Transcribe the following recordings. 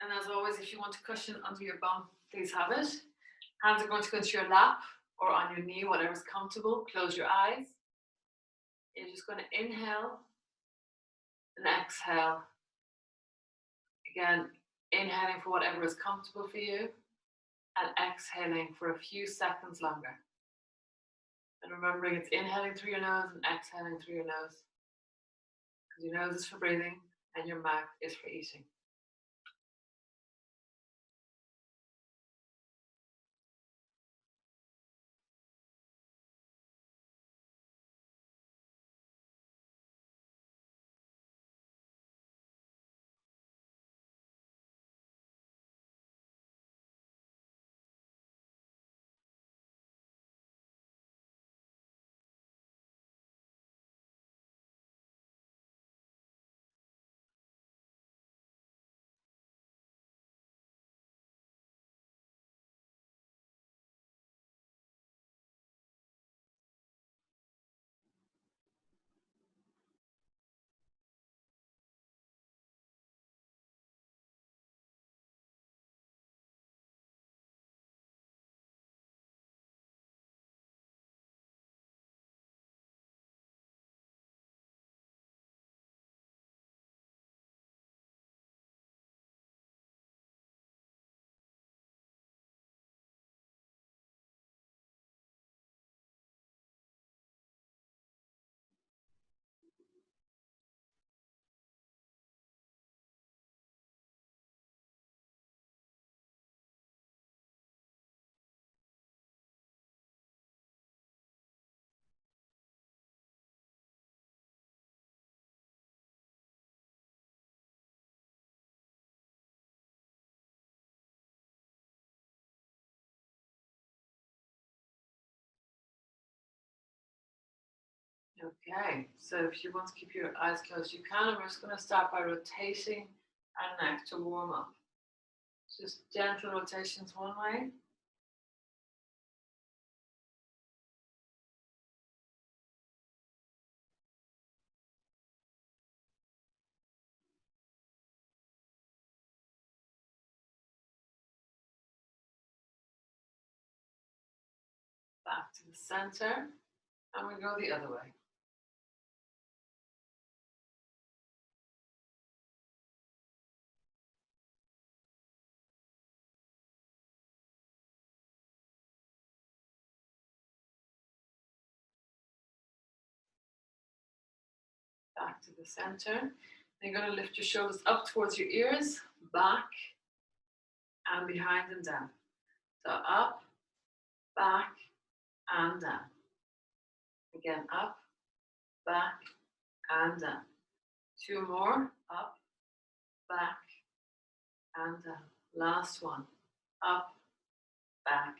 And as always, if you want a cushion under your bum, please have it. Hands are going to go into your lap or on your knee, whatever's comfortable. Close your eyes. You're just going to inhale and exhale. Again, inhaling for whatever is comfortable for you and exhaling for a few seconds longer. And remembering it's inhaling through your nose and exhaling through your nose. Because your nose is for breathing and your mouth is for eating. Okay, so if you want to keep your eyes closed, you can. And we're just going to start by rotating our neck to warm up. Just gentle rotations one way. Back to the center. And we go the other way. Back to the center. Then you're going to lift your shoulders up towards your ears, back, and behind and down. So up, back, and down. Again, up, back, and down. Two more, up, back, and down. Last one, up, back,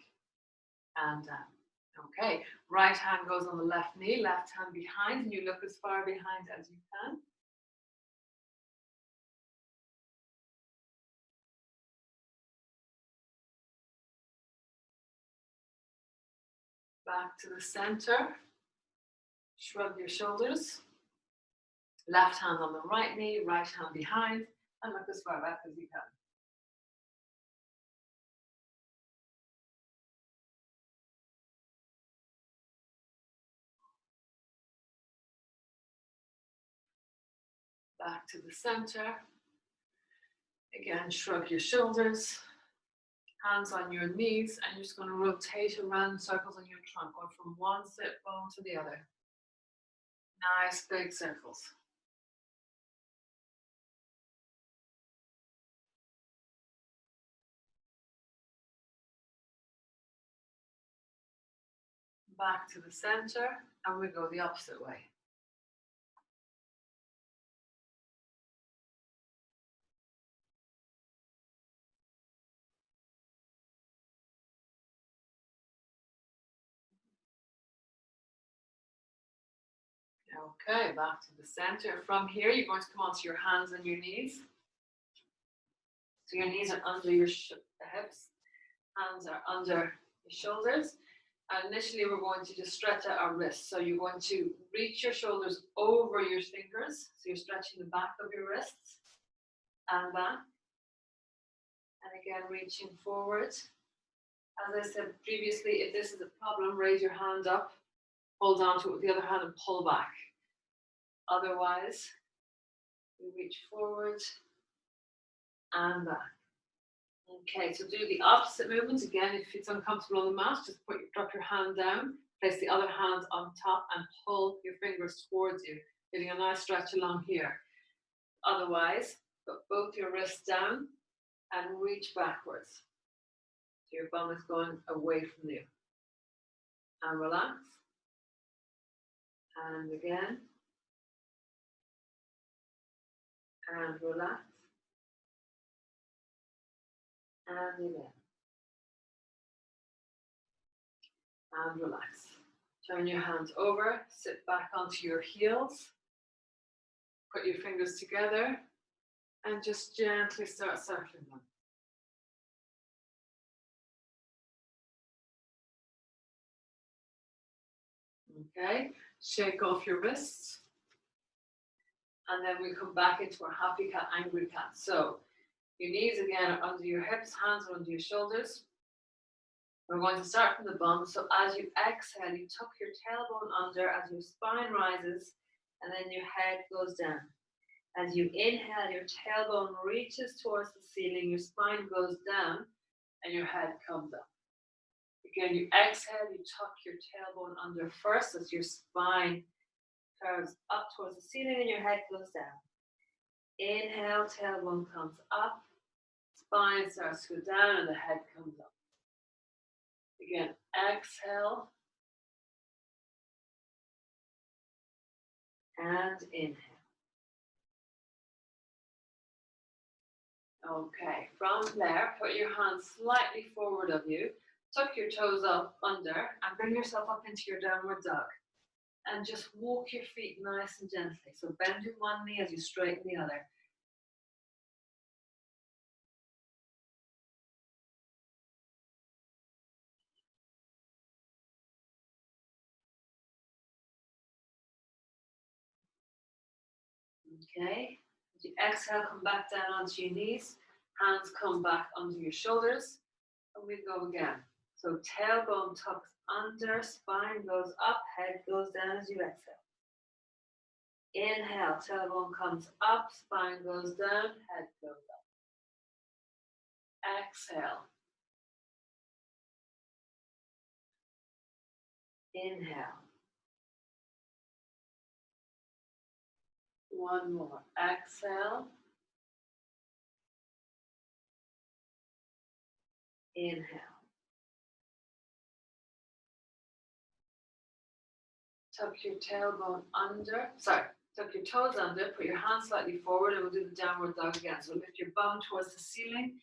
and down. Okay, right hand goes on the left knee, left hand behind, and you look as far behind as you can. Back to the center. Shrug your shoulders. Left hand on the right knee, right hand behind, and look as far back as you can. Back to the center. Again, shrug your shoulders. Hands on your knees, and you're just going to rotate around circles on your trunk, going from one sit bone to the other. Nice big circles. Back to the center, and we go the opposite way. Okay, back to the center. From here, you're going to come onto your hands and your knees. So your knees are under your hips, hands are under your shoulders. And initially, we're going to just stretch out our wrists. So you're going to reach your shoulders over your fingers. So you're stretching the back of your wrists and back. And again, reaching forward. As I said previously, if this is a problem, raise your hand up, hold on to it with the other hand and pull back. Otherwise, you reach forward and back. Okay, so do the opposite movement. Again, if it's uncomfortable on the mat, just drop your hand down, place the other hand on top and pull your fingers towards you, getting a nice stretch along here. Otherwise, put both your wrists down and reach backwards. So your bum is going away from you. And relax. And again. And relax. And again. And relax. Turn your hands over, sit back onto your heels. Put your fingers together and just gently start circling them. Okay, shake off your wrists. And then we come back into our happy cat, angry cat. So your knees again are under your hips, hands are under your shoulders. We're going to start from the bum. So as you exhale, you tuck your tailbone under as your spine rises and then your head goes down. As you inhale, your tailbone reaches towards the ceiling, your spine goes down and your head comes up. Again, you exhale, you tuck your tailbone under first as your spine curves up towards the ceiling and your head goes down. Inhale, tailbone comes up, spine starts to go down and the head comes up. Again, exhale and inhale. Okay, from there, put your hands slightly forward of you, tuck your toes up under and bring yourself up into your downward dog. And just walk your feet nice and gently. So bend in one knee as you straighten the other. Okay, as you exhale, come back down onto your knees. Hands come back under your shoulders. And we go again. So tailbone tucks under, spine goes up, head goes down as you exhale. Inhale, tailbone comes up, spine goes down, head goes up. Exhale. Inhale. One more. Exhale. Inhale. Tuck your tailbone under, tuck your toes under, put your hands slightly forward and we'll do the downward dog again. So lift your bum towards the ceiling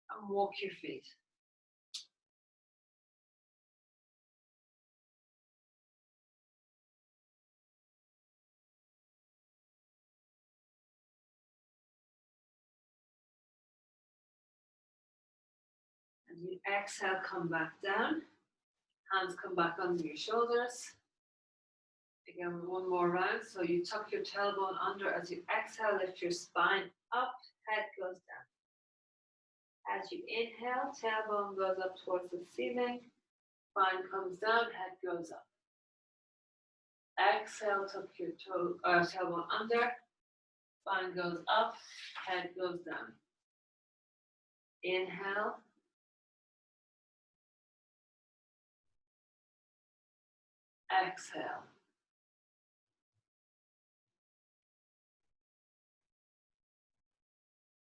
and walk your feet. As you exhale, come back down. Hands come back under your shoulders. Again, one more round. So you tuck your tailbone under. As you exhale, lift your spine up, head goes down. As you inhale, tailbone goes up towards the ceiling. Spine comes down, head goes up. Exhale, tuck your tailbone under. Spine goes up, head goes down. Inhale. Exhale.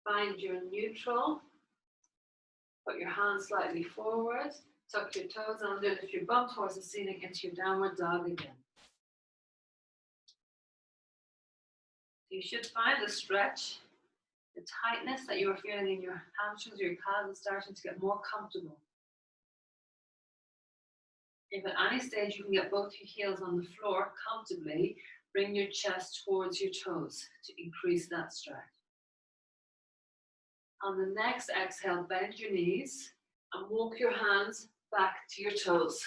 Find your neutral. Put your hands slightly forward. Tuck your toes under. Lift your bum towards the ceiling into your downward dog again. You should find the stretch, the tightness that you are feeling in your hamstrings or your calves is starting to get more comfortable. If at any stage you can get both your heels on the floor comfortably, bring your chest towards your toes to increase that stretch. On the next exhale, bend your knees and walk your hands back to your toes.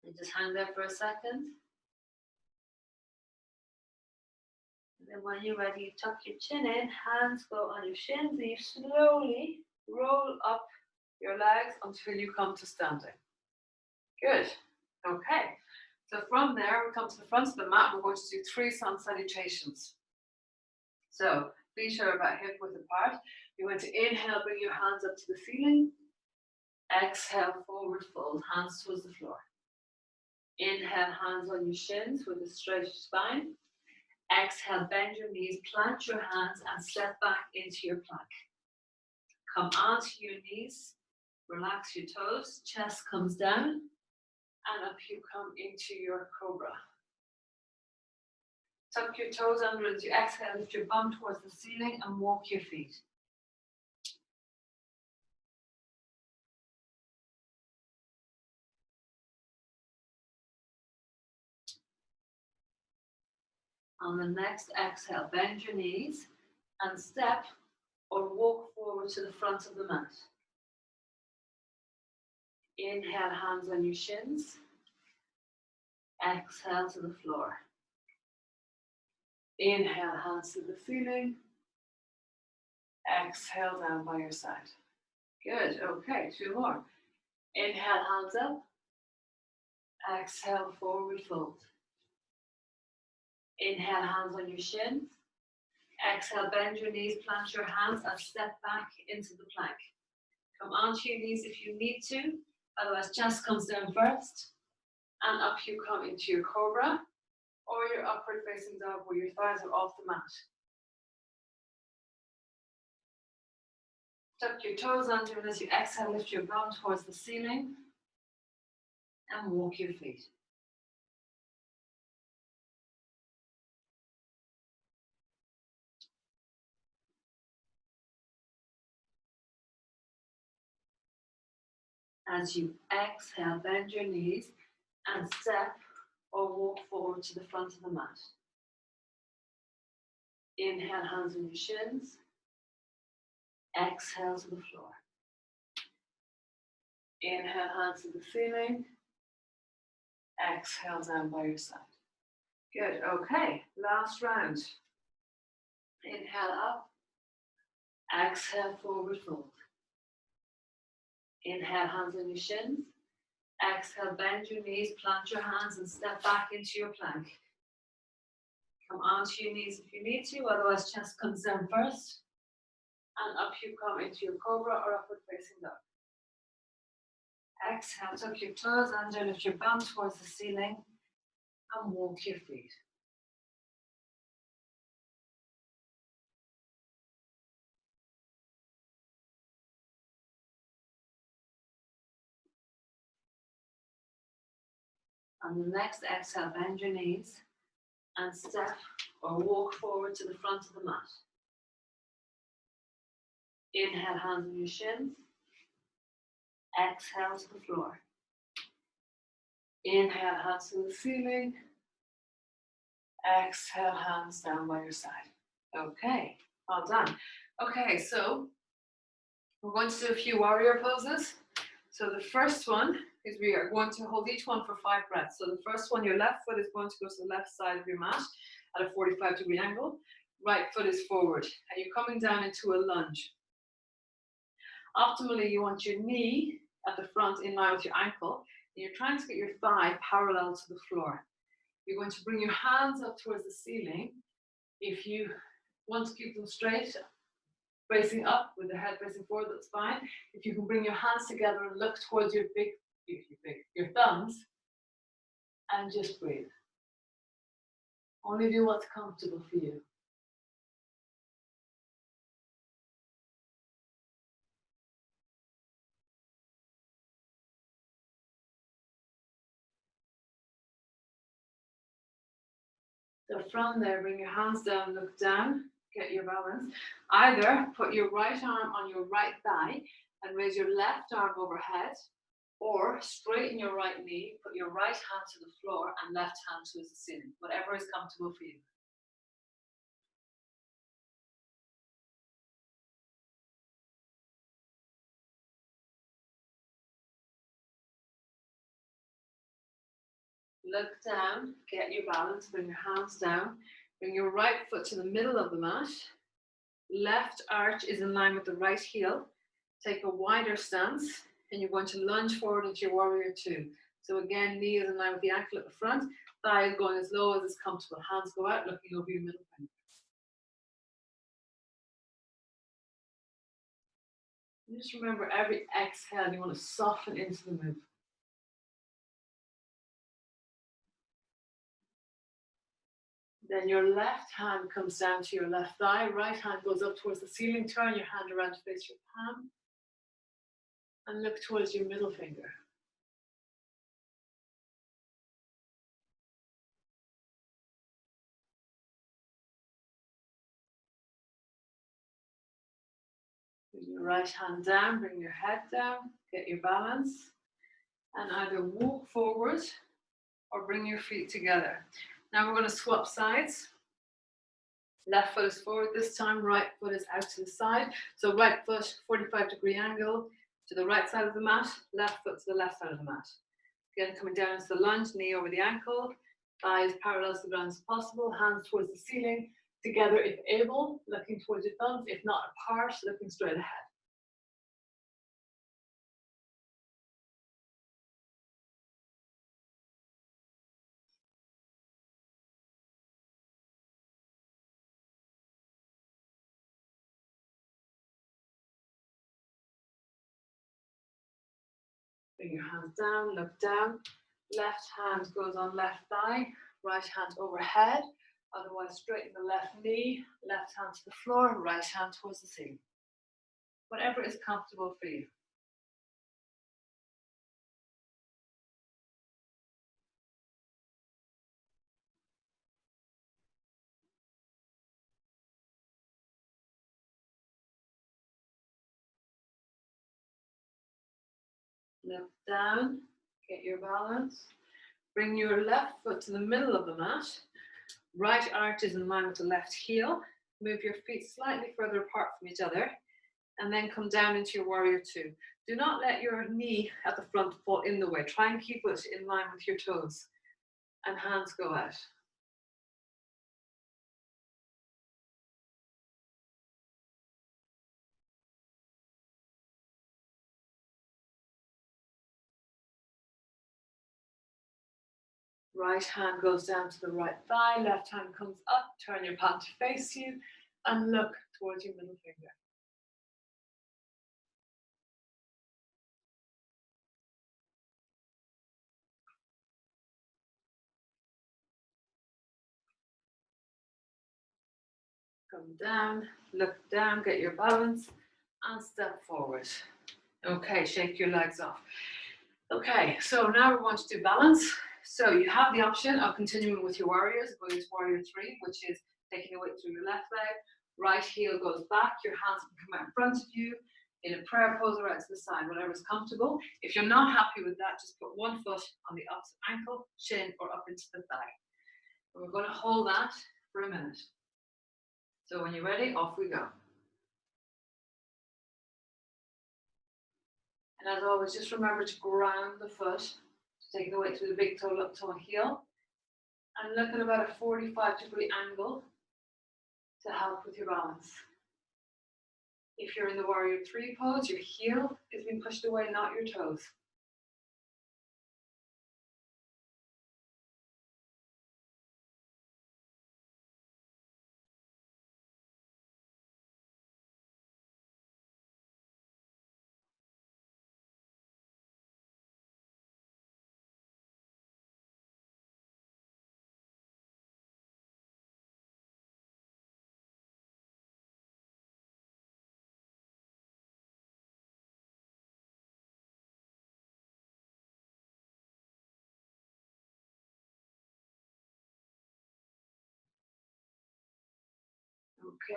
And just hang there for a second. And Then when you're ready, you tuck your chin in, hands go on your shins, and you slowly roll up your legs until you come to standing. Good. Okay. So from there, we come to the front of the mat. We're going to do 3 sun salutations. So feet are about hip width apart. You're going to inhale, bring your hands up to the ceiling. Exhale, forward fold, hands towards the floor. Inhale, hands on your shins with a straight spine. Exhale, bend your knees, plant your hands, and step back into your plank. Come onto your knees, relax your toes, chest comes down, and up you come into your cobra. Tuck your toes under as you exhale, lift your bum towards the ceiling and walk your feet. On the next exhale, bend your knees and step or walk forward to the front of the mat. Inhale, hands on your shins. Exhale to the floor. Inhale, hands to the ceiling. Exhale down by your side. Good, okay, 2 more. Inhale, hands up. Exhale, forward fold. Inhale, hands on your shins. Exhale, bend your knees, plant your hands, and step back into the plank. Come onto your knees if you need to, otherwise chest comes down first, and up you come into your cobra, or your upward facing dog where your thighs are off the mat. Tuck your toes under, and as you exhale, lift your bum towards the ceiling, and walk your feet. As you exhale, bend your knees and step or walk forward to the front of the mat. Inhale, hands on your shins. Exhale to the floor. Inhale, hands to the ceiling. Exhale down by your side. Good, okay, last round. Inhale up. Exhale, forward fold. Inhale, hands on your shins. Exhale, bend your knees, plant your hands, and step back into your plank. Come onto your knees if you need to, otherwise chest comes down first. And up you come into your cobra or upward facing dog. Exhale, tuck your toes under, lift your bum towards the ceiling, and walk your feet. On the next exhale, bend your knees and step or walk forward to the front of the mat. Inhale, hands on your shins. Exhale to the floor. Inhale, hands to the ceiling. Exhale, hands down by your side. Okay, well done. Okay, so we're going to do a few warrior poses. So the first one is we are going to hold each one for 5 breaths. So the first one, your left foot is going to go to the left side of your mat at a 45-degree angle. Right foot is forward, and you're coming down into a lunge. Optimally, you want your knee at the front in line with your ankle, and you're trying to get your thigh parallel to the floor. You're going to bring your hands up towards the ceiling. If you want to keep them straight, facing up with the head facing forward, that's fine. If you can bring your hands together and look towards your your thumbs, and just breathe. Only do what's comfortable for you. So from there, bring your hands down, look down, get your balance. Either put your right arm on your right thigh and raise your left arm overhead, or straighten your right knee, put your right hand to the floor and left hand towards the ceiling, whatever is comfortable for you. Look down, get your balance, bring your hands down. Bring your right foot to the middle of the mat. Left arch is in line with the right heel. Take a wider stance, and you're going to lunge forward into your warrior two. So again, knee is in line with the ankle at the front, thigh is going as low as is comfortable. Hands go out, looking over your middle finger. And just remember, every exhale, you want to soften into the move. Then your left hand comes down to your left thigh, right hand goes up towards the ceiling, turn your hand around to face your palm, and look towards your middle finger. Bring your right hand down, bring your head down, get your balance, and either walk forward or bring your feet together. Now we're going to swap sides. Left foot is forward this time, right foot is out to the side. So right foot, 45-degree angle to the right side of the mat, left foot to the left side of the mat. Again, coming down into the lunge, knee over the ankle, thighs parallel to the ground as possible, hands towards the ceiling, together if able, looking towards your thumbs, if not apart, looking straight ahead. Bring your hands down, look down. Left hand goes on left thigh, right hand overhead. Otherwise, straighten the left knee, left hand to the floor, right hand towards the ceiling. Whatever is comfortable for you. Look down, get your balance. Bring your left foot to the middle of the mat. Right arch is in line with the left heel. Move your feet slightly further apart from each other, and then come down into your warrior two. Do not let your knee at the front fall in the way. Try and keep it in line with your toes, and hands go out. Right hand goes down to the right thigh, left hand comes up, turn your palm to face you, and look towards your middle finger. Come down, look down, get your balance, and step forward. Okay, shake your legs off. Okay, so now we're going to do balance. So you have the option of continuing with your warriors, going into warrior three, which is taking the weight through your left leg. Right heel goes back, your hands can come out in front of you in a prayer pose or out to the side, whatever is comfortable. If you're not happy with that, just put one foot on the opposite ankle, shin, or up into the thigh. And we're going to hold that for a minute. So when you're ready, off we go. And as always, just remember to ground the foot, taking the weight through the big toe, look toe, and heel. And look at about a 45-degree angle to help with your balance. If you're in the warrior three pose, your heel is being pushed away, not your toes.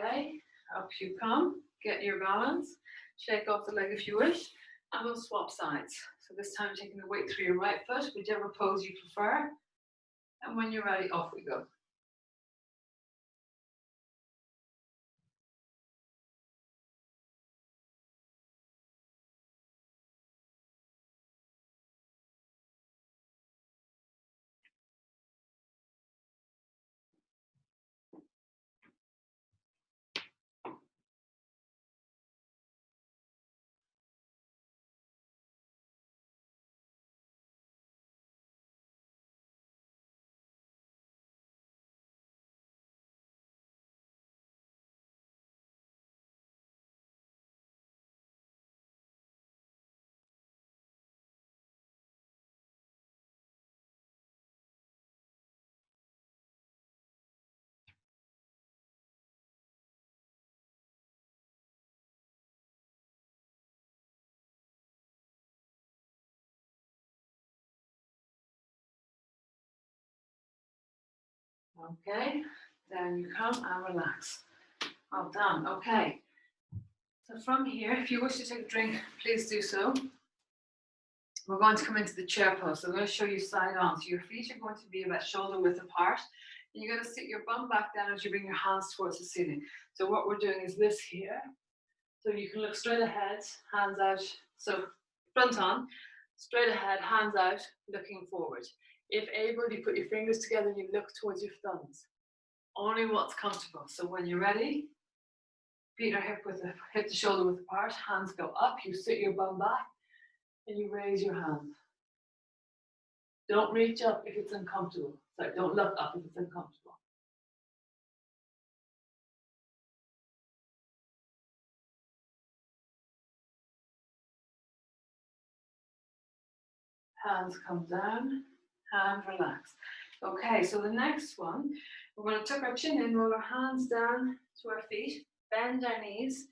Okay, up you come, get your balance, shake off the leg if you wish, and we'll swap sides. So this time taking the weight through your right foot, whichever pose you prefer. And when you're ready, off we go. Okay, down you come and relax. Well done. Okay. So from here, if you wish to take a drink, please do so. We're going to come into the chair pose. So I'm going to show you side on. So your feet are going to be about shoulder width apart. And you're going to sit your bum back down as you bring your hands towards the ceiling. So what we're doing is this here. So you can look straight ahead, hands out. So front on, straight ahead, hands out, looking forward. If able, you put your fingers together and you look towards your thumbs. Only what's comfortable. So when you're ready, feet are hip to shoulder width apart, hands go up, you sit your bum back, and you raise your hand. Don't reach up if it's uncomfortable. Sorry, don't look up if it's uncomfortable. Hands come down, hand relax. Okay, so the next one, we're going to tuck our chin in, roll our hands down to our feet, bend our knees,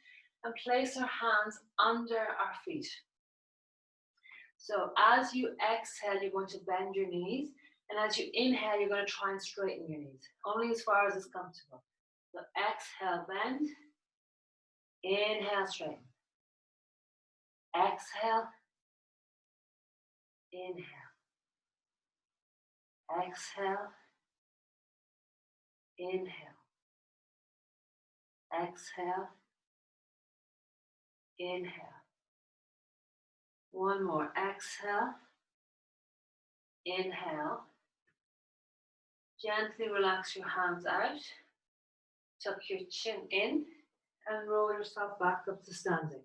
and place our hands under our feet. So as you exhale, you're going to bend your knees, and as you inhale, you're going to try and straighten your knees, only as far as it's comfortable. So exhale, bend, inhale, straighten. Exhale, inhale. Exhale, inhale. Exhale, inhale. One more. Exhale, inhale. Gently relax your hands out. Tuck your chin in and roll yourself back up to standing.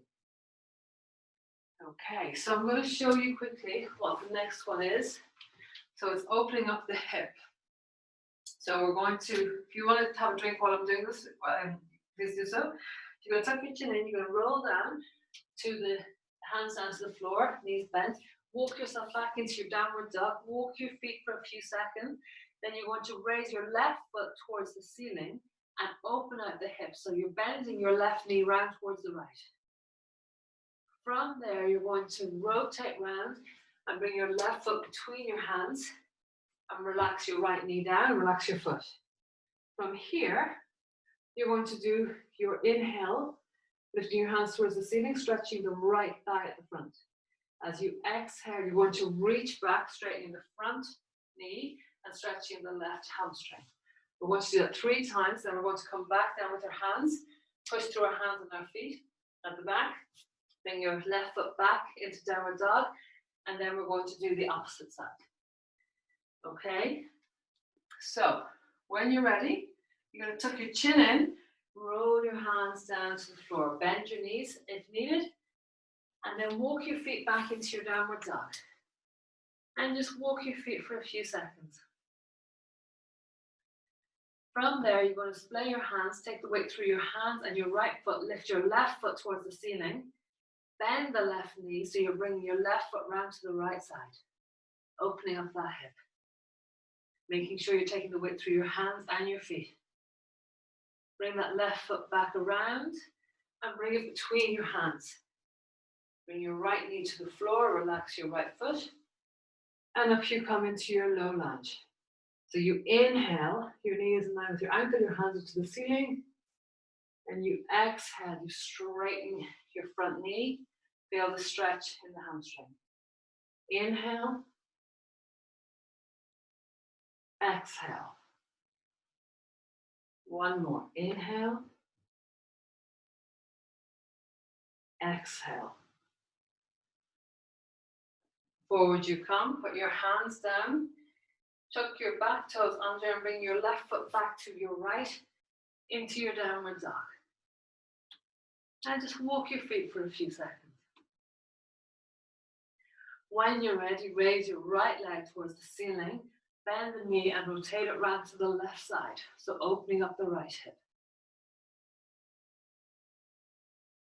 Okay, so I'm going to show you quickly what the next one is. So it's opening up the hip. So we're going to, if you want to have a drink while I'm doing this, please do so. You're going to tuck your chin in, you're going to roll down to the hands down to the floor, knees bent. Walk yourself back into your downward dog. Walk your feet for a few seconds. Then you're going to raise your left foot towards the ceiling and open out the hips. So you're bending your left knee round towards the right. From there, you're going to rotate round and bring your left foot between your hands and relax your right knee down and relax your foot. From here, you're going to do your inhale, lifting your hands towards the ceiling, stretching the right thigh at the front. As you exhale, you're going to reach back, straightening the front knee and stretching the left hamstring. We're going to do that 3 times, then we're going to come back down with our hands, push through our hands and our feet at the back, bring your left foot back into downward dog, and then we're going to do the opposite side. Okay? So, when you're ready, you're going to tuck your chin in, roll your hands down to the floor, bend your knees if needed, and then walk your feet back into your downward dog. And just walk your feet for a few seconds. From there, you're going to splay your hands, take the weight through your hands and your right foot, lift your left foot towards the ceiling, bend the left knee so you're bringing your left foot round to the right side, opening up that hip. Making sure you're taking the weight through your hands and your feet. Bring that left foot back around and bring it between your hands. Bring your right knee to the floor, relax your right foot, and up you come into your low lunge. So you inhale, your knee is in line with your ankle, your hands are to the ceiling, and you exhale, you straighten your front knee, feel the stretch in the hamstring. Inhale, exhale. One more. Inhale. Exhale. Forward you come. Put your hands down. Tuck your back toes under and bring your left foot back to your right into your downward dog. And just walk your feet for a few seconds. When you're ready, raise your right leg towards the ceiling. Bend the knee and rotate it round to the left side. So opening up the right hip.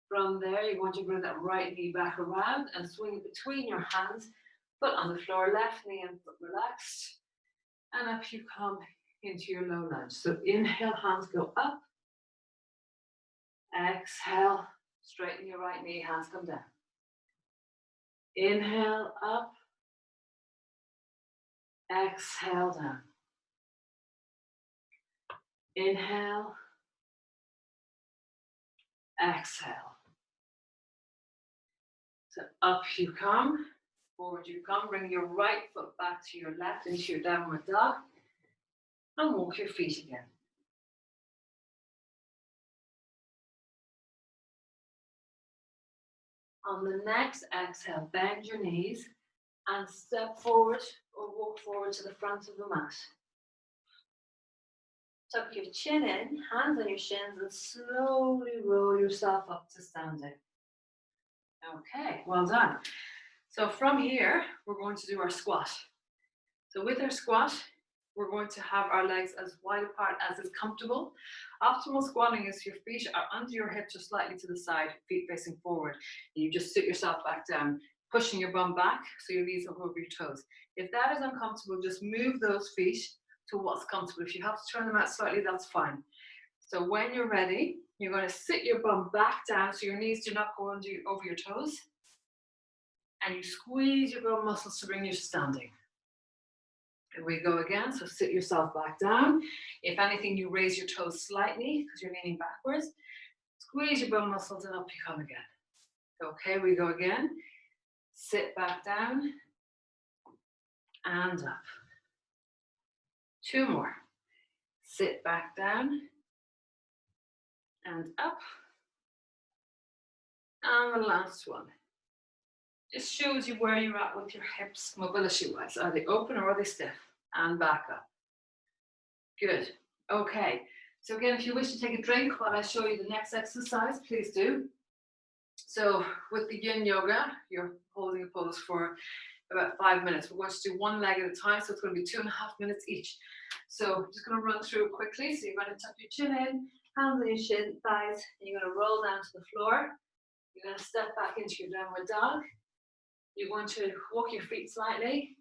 From there, you're going to bring that right knee back around and swing it between your hands. Foot on the floor, left knee and foot relaxed. And up you come into your low lunge. So inhale, hands go up. Exhale, straighten your right knee, hands come down. Inhale, up. Exhale, down. Inhale, exhale. So up you come, forward you come. Bring your right foot back to your left into your downward dog. And walk your feet again. On the next exhale, bend your knees and step forward or walk forward to the front of the mat. Tuck your chin in, hands on your shins, and slowly roll yourself up to standing. Okay, well done. So from here, we're going to do our squat. So with our squat, we're going to have our legs as wide apart as is comfortable. Optimal squatting is your feet are under your hips or slightly to the side, feet facing forward. And you just sit yourself back down, pushing your bum back so your knees are over your toes. If that is uncomfortable, just move those feet to what's comfortable. If you have to turn them out slightly, that's fine. So when you're ready, you're going to sit your bum back down so your knees do not go over your toes. And you squeeze your bum muscles to bring you to standing. Here we go again. So sit yourself back down. If anything, you raise your toes slightly because you're leaning backwards. Squeeze your bum muscles and up you come again. Okay, we go again. Sit back down and up. Two more. Sit back down and up. And the last one. Just shows you where you're at with your hips mobility-wise. Are they open or are they stiff? And back up. Good. Okay. So again, if you wish to take a drink while I show you the next exercise, please do. So with the yin yoga, you're holding a pose for about 5 minutes. We're going to do one leg at a time, so it's going to be 2.5 minutes each. So I'm just going to run through it quickly. So you're going to tuck your chin in, hands on your shin, thighs, and you're going to roll down to the floor. You're going to step back into your downward dog. You're going to walk your feet slightly.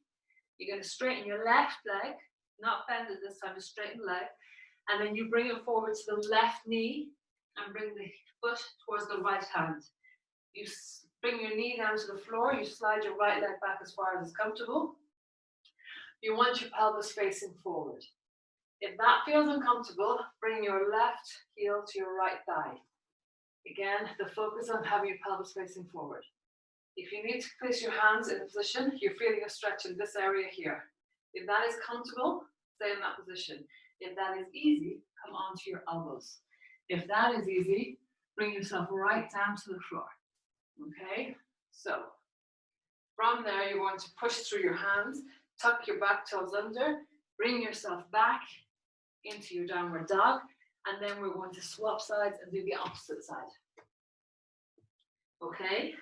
You're going to straighten your left leg, not bend it this time, just straighten the leg. And then you bring it forward to the left knee and bring the foot towards the right hand. You bring your knee down to the floor. You slide your right leg back as far as is comfortable. You want your pelvis facing forward. If that feels uncomfortable, bring your left heel to your right thigh. Again, the focus on having your pelvis facing forward. If you need to place your hands in a position, you're feeling a stretch in this area here. If that is comfortable, stay in that position. If that is easy, come onto your elbows. If that is easy, bring yourself right down to the floor. Okay? So, from there, you're going to push through your hands, tuck your back toes under, bring yourself back into your downward dog, and then we're going to swap sides and do the opposite side. Okay?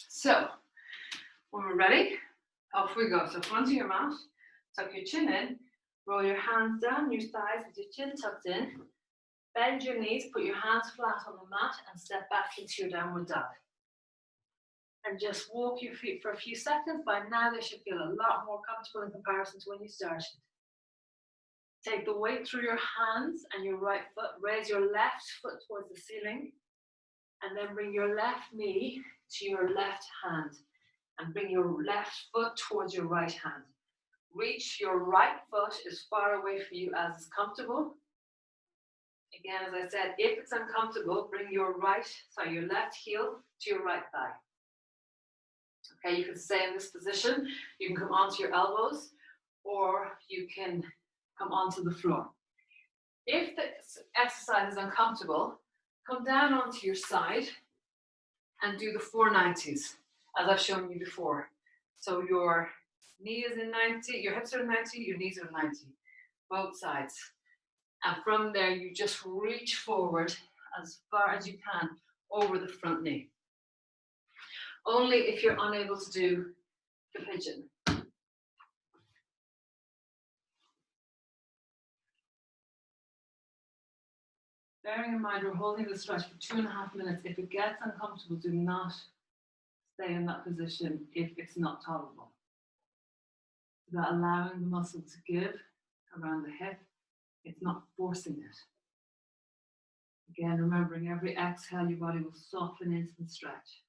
So, when we're ready, off we go. So front of your mat, tuck your chin in, roll your hands down your thighs with your chin tucked in, bend your knees, put your hands flat on the mat and step back into your downward dog. And just walk your feet for a few seconds. By now they should feel a lot more comfortable in comparison to when you started. Take the weight through your hands and your right foot, raise your left foot towards the ceiling, and then bring your left knee to your left hand and bring your left foot towards your right hand. Reach your right foot as far away from you as is comfortable. Again, as I said, if it's uncomfortable, bring your left heel to your right thigh. Okay, you can stay in this position. You can come onto your elbows or you can come onto the floor. If the exercise is uncomfortable, come down onto your side and do the 490s, as I've shown you before. So your knee is in 90, your hips are in 90, your knees are in 90, both sides. And from there, you just reach forward as far as you can over the front knee. Only if you're unable to do the pigeon. Bearing in mind, we're holding the stretch for 2.5 minutes. If it gets uncomfortable, do not stay in that position if it's not tolerable. It's about allowing the muscle to give around the hip. It's not forcing it. Again, remembering every exhale, your body will soften into the stretch.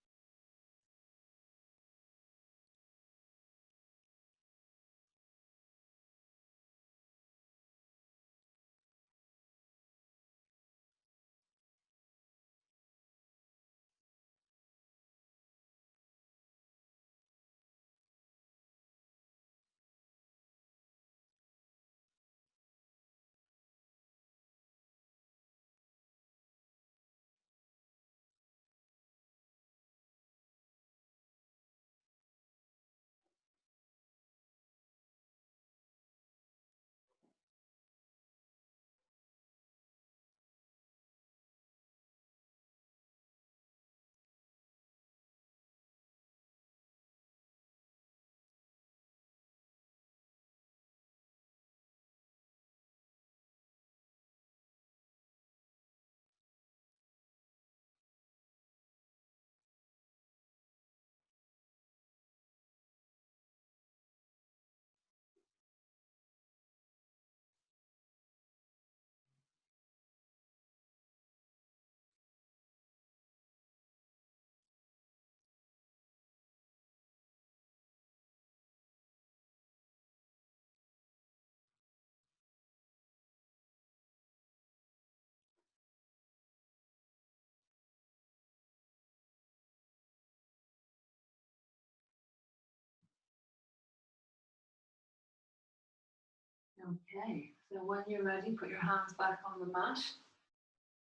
Okay, so when you're ready, put your hands back on the mat.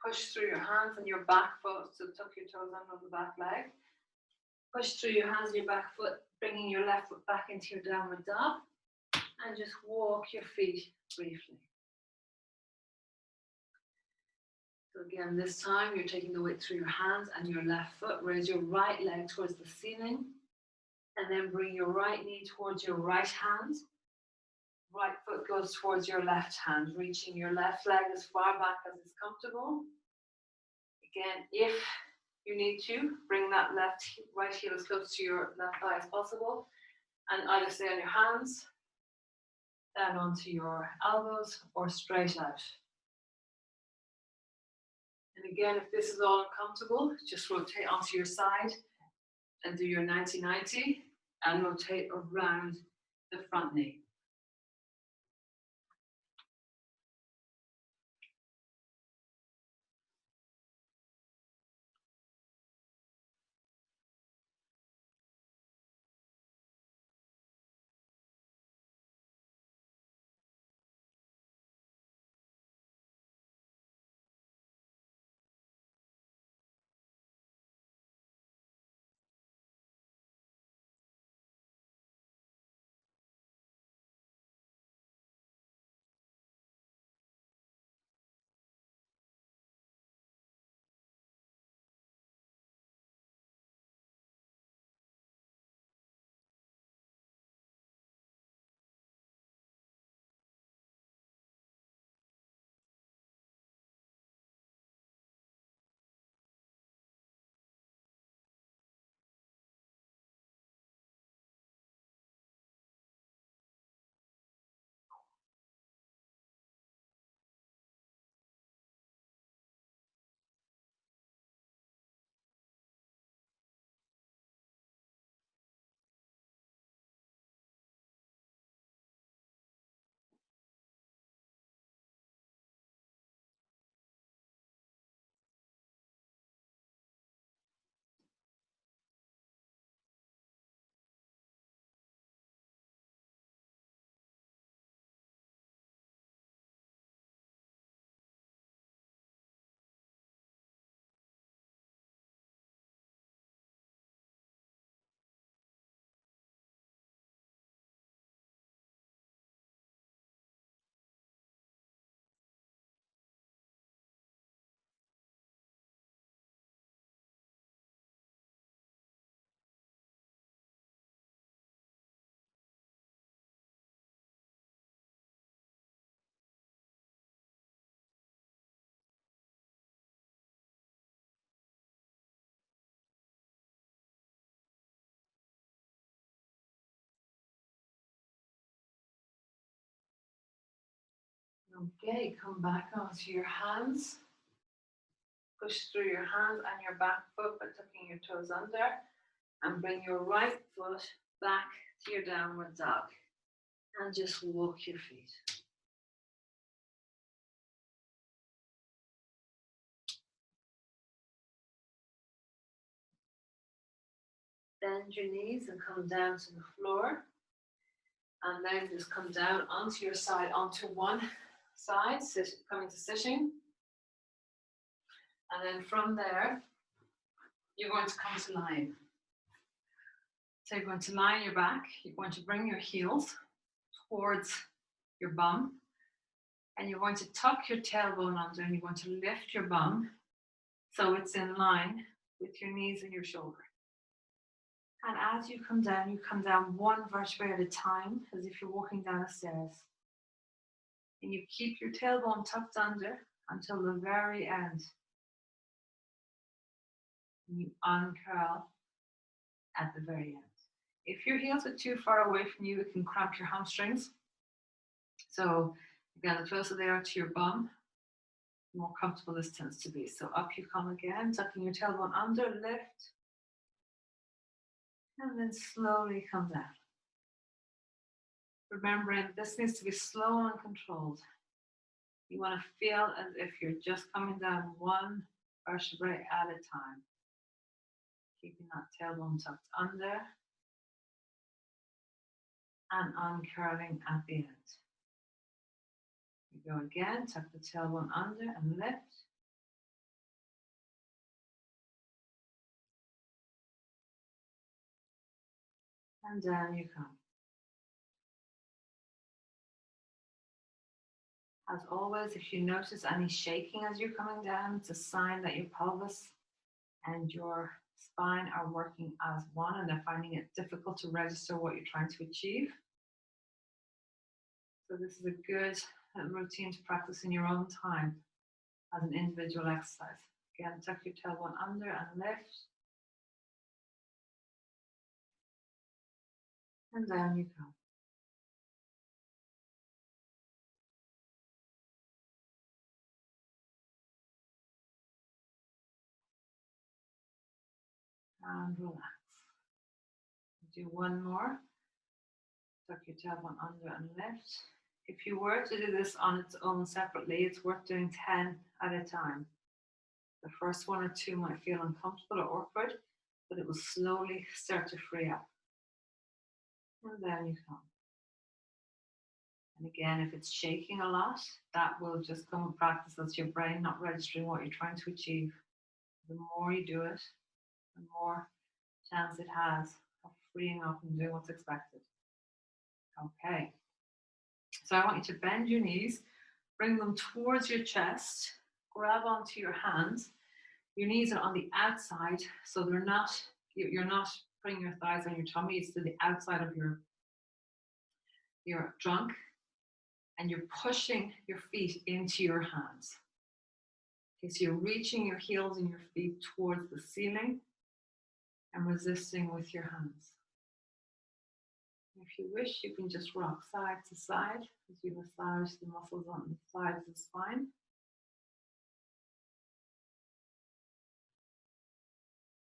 Push through your hands and your back foot, so tuck your toes under the back leg. Push through your hands and your back foot, bringing your left foot back into your downward dog. And just walk your feet briefly. So again, this time you're taking the weight through your hands and your left foot. Raise your right leg towards the ceiling. And then bring your right knee towards your right hand. Right foot goes towards your left hand, reaching your left leg as far back as is comfortable. Again, if you need to, bring that right heel as close to your left thigh as possible. And either stay on your hands, down onto your elbows, or straight out. And again, if this is all uncomfortable, just rotate onto your side and do your 90-90 and rotate around the front knee. Okay, come back onto your hands. Push through your hands and your back foot by tucking your toes under. And bring your right foot back to your downward dog. And just walk your feet. Bend your knees and come down to the floor. And then just come down onto your side, onto one side, coming to sitting. And then from there, you're going to come to lying. So you're going to lie on your back. You're going to bring your heels towards your bum. And you're going to tuck your tailbone under and you're going to lift your bum so it's in line with your knees and your shoulder. And as you come down one vertebrae at a time, as if you're walking down the stairs. And you keep your tailbone tucked under until the very end. And you uncurl at the very end. If your heels are too far away from you, it can cramp your hamstrings. So again, the closer they are to your bum, the more comfortable this tends to be. So up you come again, tucking your tailbone under, lift. And then slowly come down. Remembering this needs to be slow and controlled. You want to feel as if you're just coming down one vertebrae at a time. Keeping that tailbone tucked under and uncurling at the end. You go again, tuck the tailbone under and lift. And down you come. As always, if you notice any shaking as you're coming down, it's a sign that your pelvis and your spine are working as one and they're finding it difficult to register what you're trying to achieve. So this is a good routine to practice in your own time as an individual exercise. Again, tuck your tailbone under and lift. And down you go. And relax. Do one more. Tuck your tailbone under and lift. If you were to do this on its own separately, it's worth doing 10 at a time. The first one or two might feel uncomfortable or awkward, but it will slowly start to free up. And down you come. And again, if it's shaking a lot, that will just come with practice. That's your brain not registering what you're trying to achieve. The more you do it, the more chance it has of freeing up and doing what's expected. Okay. So I want you to bend your knees, bring them towards your chest, grab onto your hands. Your knees are on the outside, so they're not, you're not putting your thighs on your tummy, it's to the outside of your trunk, and you're pushing your feet into your hands. Okay, so you're reaching your heels and your feet towards the ceiling and resisting with your hands. If you wish, you can just rock side to side as you massage the muscles on the sides of the spine.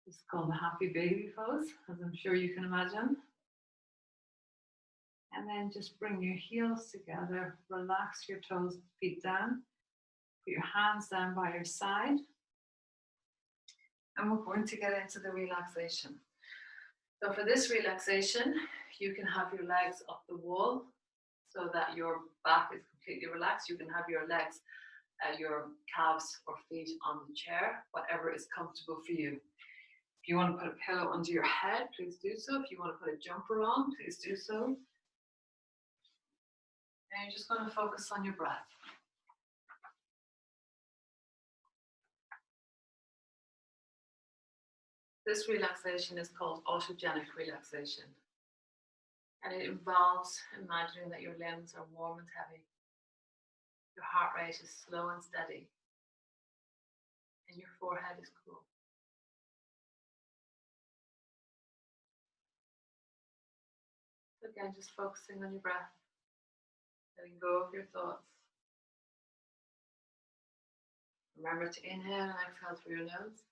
It's called the happy baby pose, as I'm sure you can imagine. And then just bring your heels together, relax your toes, feet down, put your hands down by your side. And we're going to get into the relaxation. So for this relaxation, you can have your legs up the wall so that your back is completely relaxed. You can have your legs, your calves or feet on the chair, whatever is comfortable for you. If you want to put a pillow under your head, please do so. If you want to put a jumper on, please do so. And you're just going to focus on your breath. This relaxation is called autogenic relaxation. And it involves imagining that your limbs are warm and heavy. Your heart rate is slow and steady. And your forehead is cool. So again, just focusing on your breath. Letting go of your thoughts. Remember to inhale and exhale through your nose.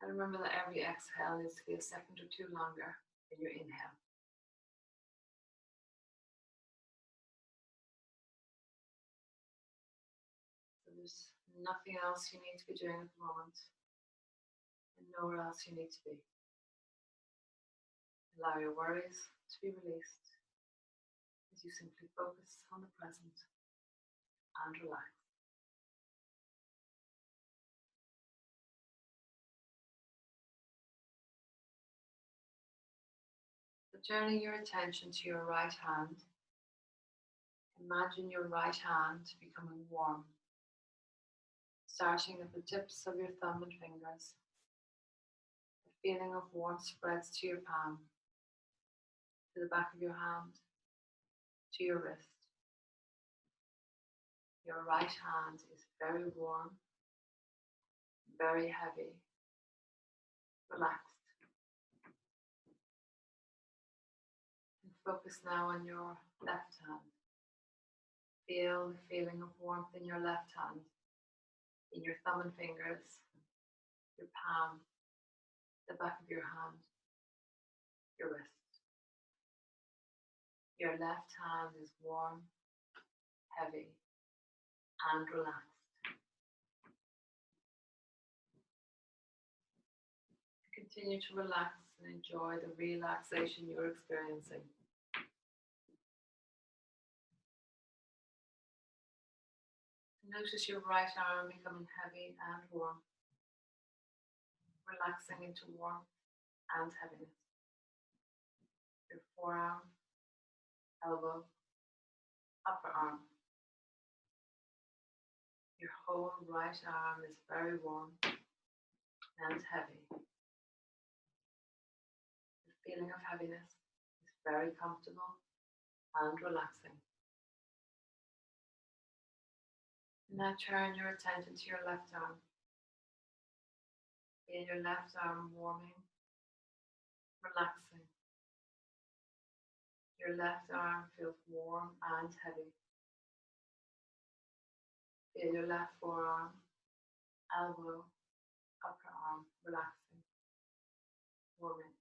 And remember that every exhale needs to be a second or two longer than your inhale. So there's nothing else you need to be doing at the moment, and nowhere else you need to be. Allow your worries to be released as you simply focus on the present and relax. So turning your attention to your right hand, imagine your right hand becoming warm, starting at the tips of your thumb and fingers. The feeling of warmth spreads to your palm, to the back of your hand, to your wrist. Your right hand is very warm, very heavy, relaxed. And focus now on your left hand. Feel the feeling of warmth in your left hand, in your thumb and fingers, your palm, the back of your hand, your wrist. Your left hand is warm, heavy, and relaxed. Continue to relax and enjoy the relaxation you're experiencing. Notice your right arm becoming heavy and warm, relaxing into warmth and heaviness. Your forearm, elbow, upper arm. Your whole right arm is very warm and heavy. The feeling of heaviness is very comfortable and relaxing. Now turn your attention to your left arm. Feel your left arm warming, relaxing. Your left arm feels warm and heavy. Feel your left forearm, elbow, upper arm relaxing, warming.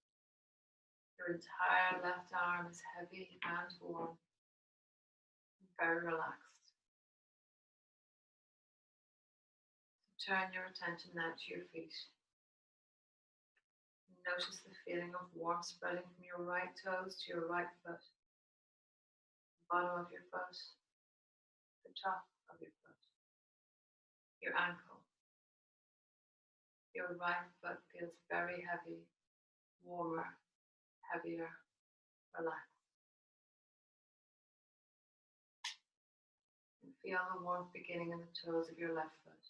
Your entire left arm is heavy and warm, very relaxed. So turn your attention now to your feet. Notice the feeling of warmth spreading from your right toes to your right foot, the bottom of your foot, the top of your foot, your ankle. Your right foot feels very heavy, warmer, heavier, relaxed. And feel the warmth beginning in the toes of your left foot.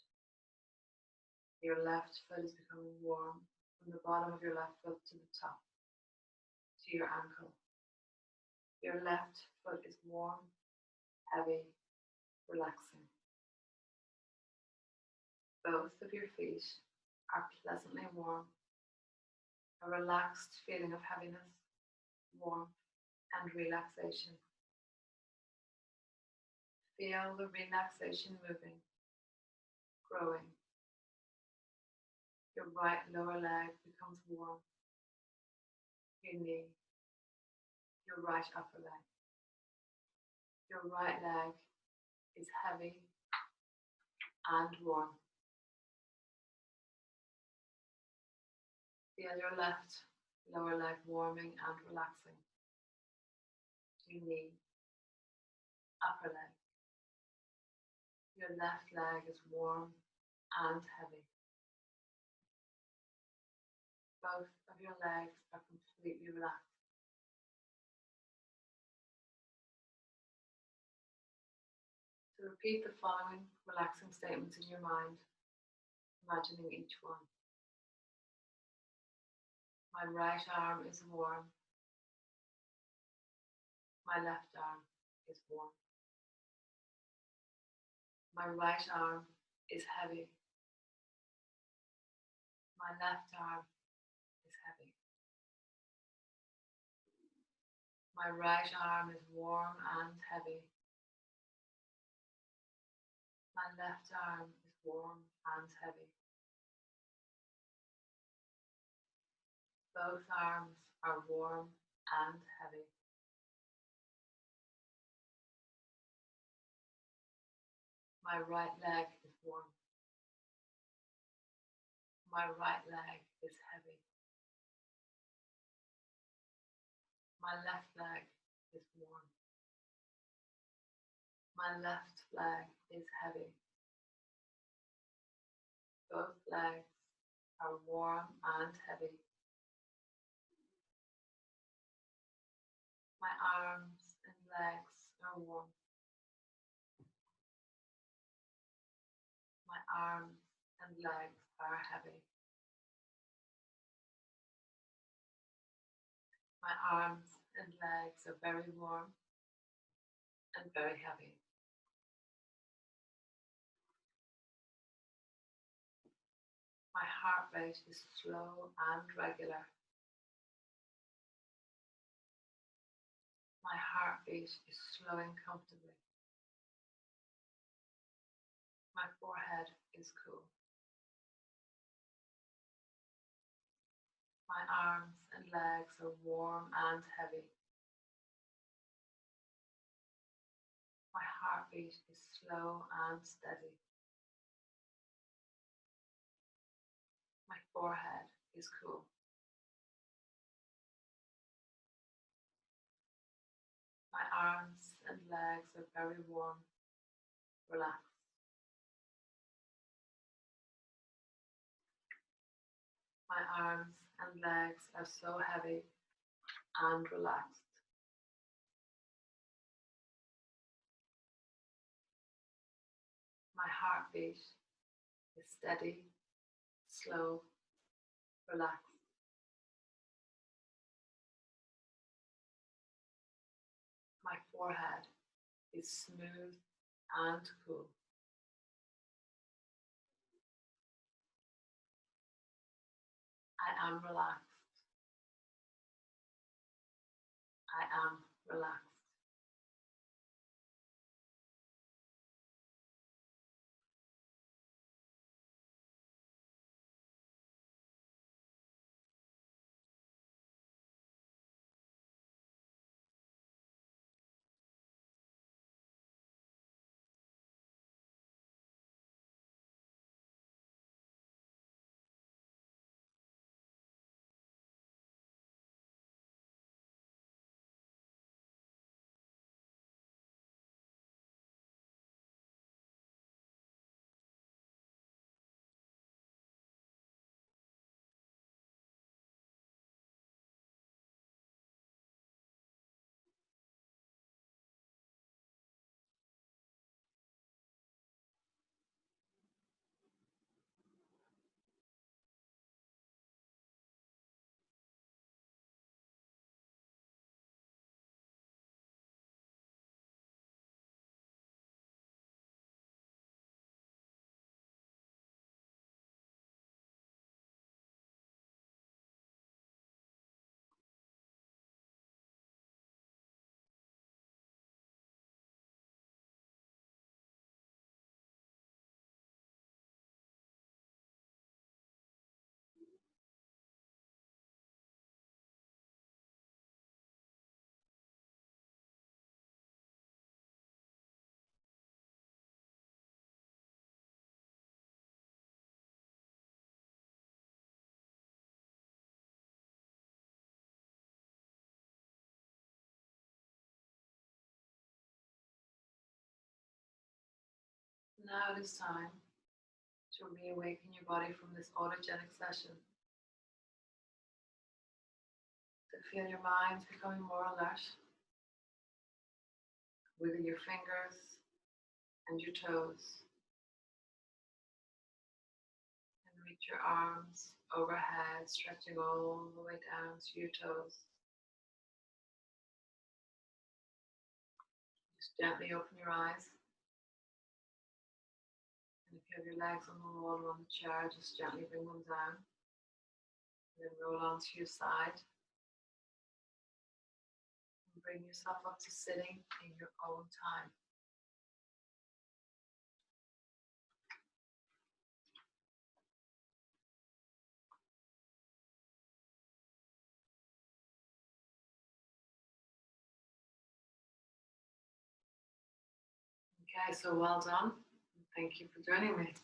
Your left foot is becoming warm from the bottom of your left foot to the top, to your ankle. Your left foot is warm, heavy, relaxing. Both of your feet are pleasantly warm, a relaxed feeling of heaviness, warmth, and relaxation. Feel the relaxation moving, growing. Your right lower leg becomes warm, your knee, your right upper leg. Your right leg is heavy and warm. Feel your left lower leg warming and relaxing. Your knee, upper leg. Your left leg is warm and heavy. Both of your legs are completely relaxed. So repeat the following relaxing statements in your mind, imagining each one. My right arm is warm. My left arm is warm. My right arm is heavy. My left arm is heavy. My right arm is warm and heavy. My left arm is warm and heavy. Both arms are warm and heavy. My right leg is warm. My right leg is heavy. My left leg is warm. My left leg is heavy. Both legs are warm and heavy. My arms and legs are warm. My arms and legs are heavy. My arms and legs are very warm and very heavy. My heart rate is slow and regular. My heartbeat is slowing comfortably. My forehead is cool. My arms and legs are warm and heavy. My heartbeat is slow and steady. My forehead is cool. My arms and legs are very warm, relaxed. My arms and legs are so heavy and relaxed. My heartbeat is steady, slow, relaxed. My forehead is smooth and cool. I am relaxed. I am relaxed. Now it is time to reawaken your body from this autogenic session. To feel your mind becoming more alert. Wiggle your fingers and your toes. And reach your arms overhead, stretching all the way down to your toes. Just gently open your eyes. And if you have your legs on the wall or on the chair, just gently bring them down. And then roll onto your side. And bring yourself up to sitting in your own time. Okay, so well done. Thank you for joining me.